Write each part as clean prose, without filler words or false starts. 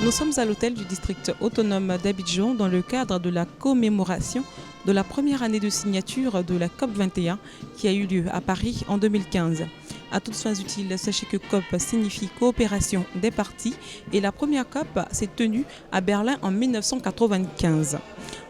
Nous sommes à l'hôtel du district autonome d'Abidjan dans le cadre de la commémoration de la première année de signature de la COP 21 qui a eu lieu à Paris en 2015. À toutes fins utiles, sachez que COP signifie coopération des parties et la première COP s'est tenue à Berlin en 1995.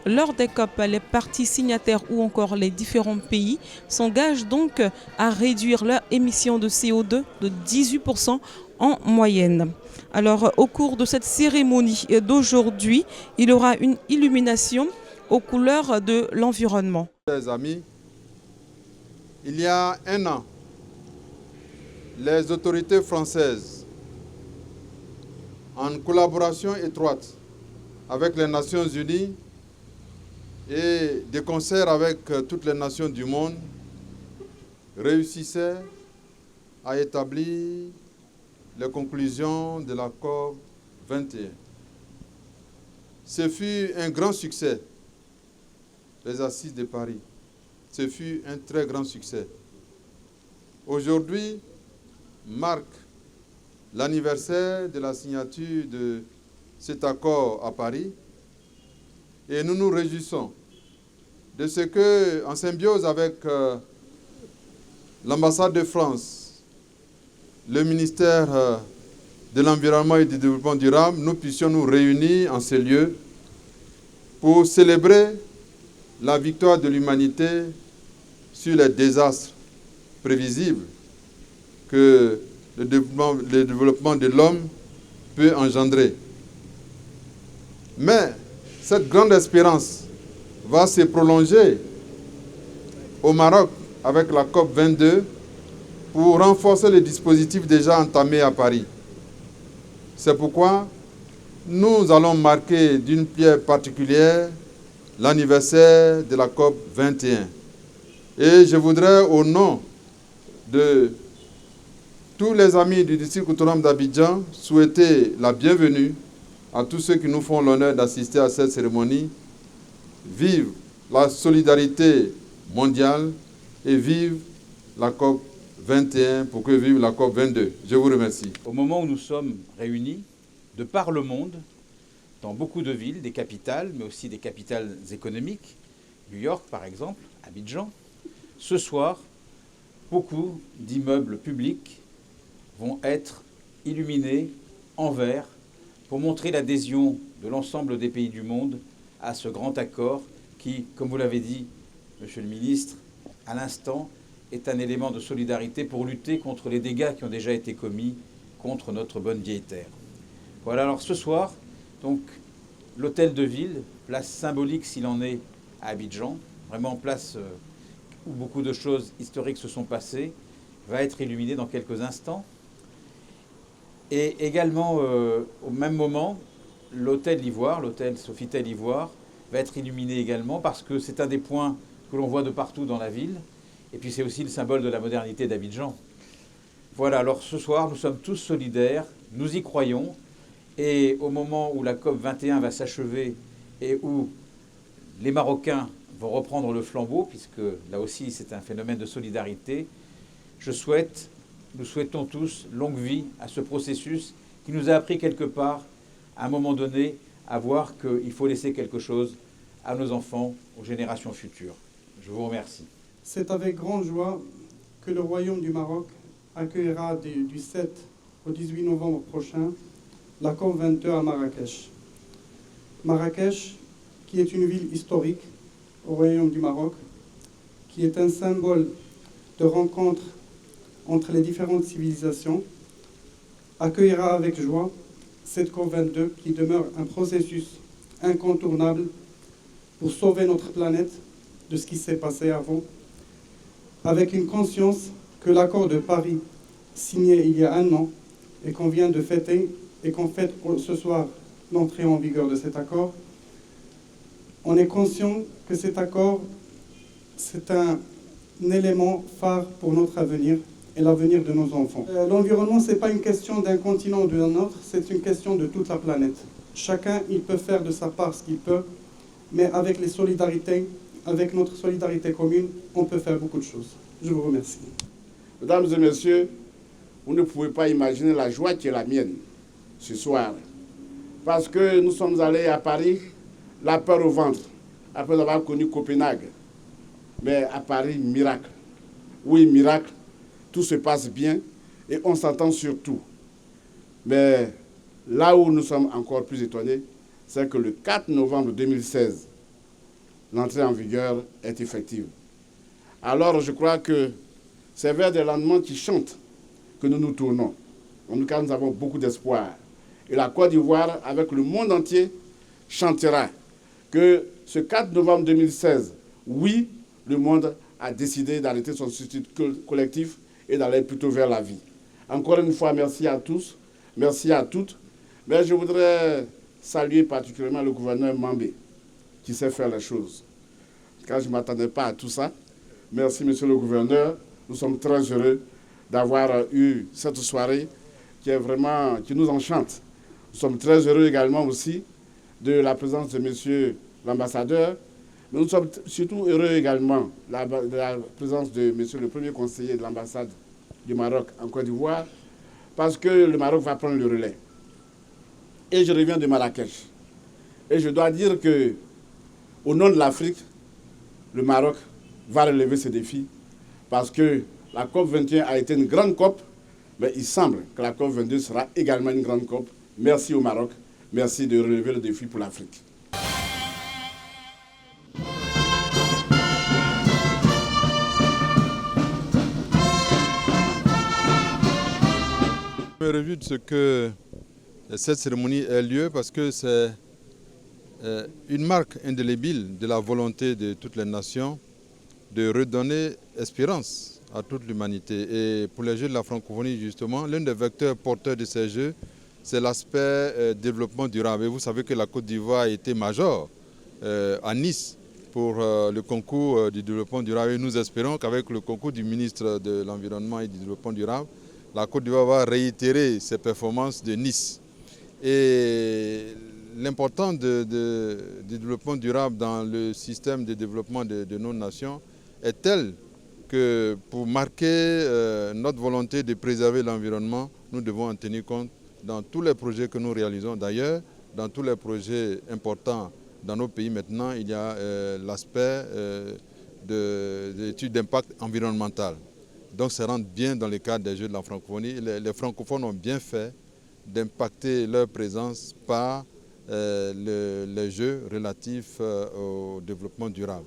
Lors des COP, les parties signataires ou encore les différents pays s'engagent donc à réduire leurs émissions de CO2 de 18% en moyenne. Alors, au cours de cette cérémonie d'aujourd'hui, il y aura une illumination aux couleurs de l'environnement. Chers amis, il y a un an, les autorités françaises, en collaboration étroite avec les Nations Unies et de concert avec toutes les nations du monde, réussissaient à établir les conclusions de la COP 21. Ce fut un grand succès, les Assises de Paris. Ce fut un très grand succès. Aujourd'hui marque l'anniversaire de la signature de cet accord à Paris et nous nous réjouissons de ce que, en symbiose avec l'ambassade de France, le ministère de l'Environnement et du Développement durable, nous puissions nous réunir en ces lieux pour célébrer la victoire de l'humanité sur les désastres prévisibles que le développement de l'homme peut engendrer. Mais cette grande espérance va se prolonger au Maroc avec la COP 22 pour renforcer les dispositifs déjà entamés à Paris. C'est pourquoi nous allons marquer d'une pierre particulière l'anniversaire de la COP 21. Et je voudrais, au nom de tous les amis du district autonome d'Abidjan, souhaiter la bienvenue à tous ceux qui nous font l'honneur d'assister à cette cérémonie. Vive la solidarité mondiale et vive la COP 21 pour que vive la COP 22. Je vous remercie. Au moment où nous sommes réunis, de par le monde, dans beaucoup de villes, des capitales, mais aussi des capitales économiques, New York par exemple, Abidjan, ce soir, beaucoup d'immeubles publics vont être illuminés en vert pour montrer l'adhésion de l'ensemble des pays du monde à ce grand accord qui, comme vous l'avez dit, Monsieur le ministre, à l'instant, est un élément de solidarité pour lutter contre les dégâts qui ont déjà été commis contre notre bonne vieille terre. Voilà, alors ce soir, donc, l'hôtel de ville, place symbolique s'il en est à Abidjan, vraiment place où beaucoup de choses historiques se sont passées, va être illuminé dans quelques instants. Et également, au même moment, l'hôtel L'Ivoire, l'hôtel Sofitel Ivoire, va être illuminé également parce que c'est un des points que l'on voit de partout dans la ville. Et puis c'est aussi le symbole de la modernité d'Abidjan. Voilà, alors ce soir, nous sommes tous solidaires, nous y croyons. Et au moment où la COP 21 va s'achever et où les Marocains vont reprendre le flambeau, puisque là aussi c'est un phénomène de solidarité, nous souhaitons tous longue vie à ce processus qui nous a appris quelque part, à un moment donné, à voir qu'il faut laisser quelque chose à nos enfants, aux générations futures. Je vous remercie. C'est avec grande joie que le Royaume du Maroc accueillera du 7 au 18 novembre prochain la COP 22 à Marrakech. Marrakech, qui est une ville historique au Royaume du Maroc, qui est un symbole de rencontre entre les différentes civilisations, accueillera avec joie cette COP 22 qui demeure un processus incontournable pour sauver notre planète de ce qui s'est passé avant, avec une conscience que l'accord de Paris, signé il y a un an et qu'on vient de fêter, et qu'on fête ce soir l'entrée en vigueur de cet accord, on est conscient que cet accord, c'est un élément phare pour notre avenir et l'avenir de nos enfants. L'environnement, ce n'est pas une question d'un continent ou d'un autre, c'est une question de toute la planète. Chacun, il peut faire de sa part ce qu'il peut, mais avec les solidarités, avec notre solidarité commune, on peut faire beaucoup de choses. Je vous remercie. Mesdames et messieurs, vous ne pouvez pas imaginer la joie qui est la mienne ce soir. parce que nous sommes allés à Paris, la peur au ventre, après avoir connu Copenhague. Mais à Paris, miracle. Oui, miracle, tout se passe bien et on s'entend sur tout. Mais là où nous sommes encore plus étonnés, c'est que le 4 novembre 2016, l'entrée en vigueur est effective. Alors je crois que c'est vers des lendemains qui chantent que nous nous tournons. En tout cas, nous avons beaucoup d'espoir. Et la Côte d'Ivoire, avec le monde entier, chantera que ce 4 novembre 2016, oui, le monde a décidé d'arrêter son suicide collectif et d'aller plutôt vers la vie. Encore une fois, merci à tous, merci à toutes. Mais je voudrais saluer particulièrement le gouverneur Mambé, qui sait faire les choses. Car je ne m'attendais pas à tout ça. Merci, monsieur le gouverneur. Nous sommes très heureux d'avoir eu cette soirée qui nous enchante. Nous sommes très heureux également aussi de la présence de monsieur l'ambassadeur. Mais nous sommes surtout heureux également de la présence de monsieur le premier conseiller de l'ambassade du Maroc en Côte d'Ivoire, parce que le Maroc va prendre le relais. Et je reviens de Marrakech. Et je dois dire que, au nom de l'Afrique, le Maroc va relever ce défi, parce que la COP21 a été une grande COP, mais il semble que la COP22 sera également une grande COP. Merci au Maroc, merci de relever le défi pour l'Afrique. Je me réjouis de ce que cette cérémonie ait lieu parce que c'est une marque indélébile de la volonté de toutes les nations de redonner espérance à toute l'humanité. Et pour les Jeux de la francophonie, justement, l'un des vecteurs porteurs de ces Jeux, c'est l'aspect développement durable. Et vous savez que la Côte d'Ivoire a été major à Nice pour le concours du développement durable. Et nous espérons qu'avec le concours du ministre de l'Environnement et du Développement durable, la Côte d'Ivoire va réitérer ses performances de Nice. Et l'importance du développement durable dans le système de développement de nos nations est telle que pour marquer notre volonté de préserver l'environnement, nous devons en tenir compte dans tous les projets que nous réalisons. D'ailleurs, dans tous les projets importants dans nos pays maintenant, il y a l'aspect de l'étude d'impact environnemental. Donc ça rentre bien dans le cadre des Jeux de la francophonie. Les francophones ont bien fait d'impacter leur présence par les Jeux relatifs au développement durable.